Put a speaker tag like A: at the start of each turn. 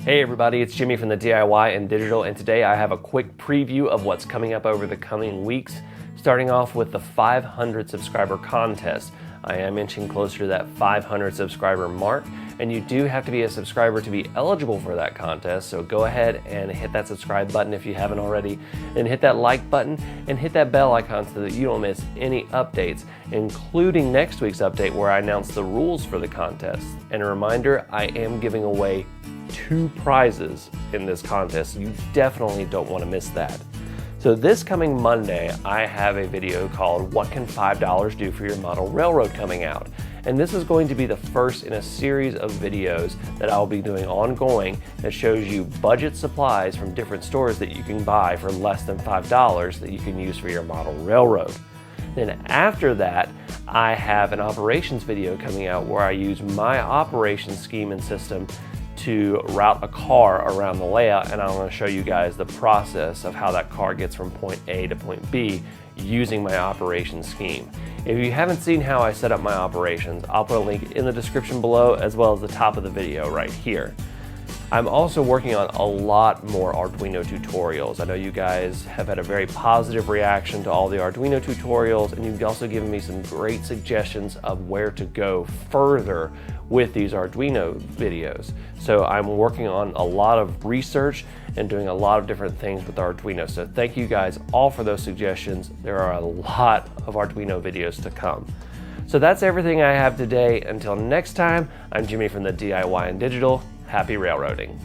A: Hey everybody, it's Jimmy from the DIY and Digital, and today I have a quick preview of what's coming up over the coming weeks, starting off with the 500 subscriber contest. I am inching closer to that 500 subscriber mark, and you do have to be a subscriber to be eligible for that contest, so go ahead and hit that subscribe button if you haven't already, and hit that like button, and hit that bell icon so that you don't miss any updates, including next week's update where I announce the rules for the contest. And a reminder, I am giving away 2 prizes in this contest. You definitely don't want to miss that. So this coming Monday, I have a video called What Can $5 Do for Your Model Railroad coming out. And this is going to be the first in a series of videos that I'll be doing ongoing that shows you budget supplies from different stores that you can buy for less than $5 that you can use for your model railroad. Then after that, I have an operations video coming out where I use my operations scheme and system to route a car around the layout, and I'm going to show you guys the process of how that car gets from point A to point B using my operations scheme. If you haven't seen how I set up my operations, I'll put a link in the description below as well as the top of the video right here. I'm also working on a lot more Arduino tutorials. I know you guys have had a very positive reaction to all the Arduino tutorials, and you've also given me some great suggestions of where to go further with these Arduino videos. So I'm working on a lot of research and doing a lot of different things with Arduino. So thank you guys all for those suggestions. There are a lot of Arduino videos to come. So that's everything I have today. Until next time, I'm Jimmy from the DIY and Digital. Happy railroading.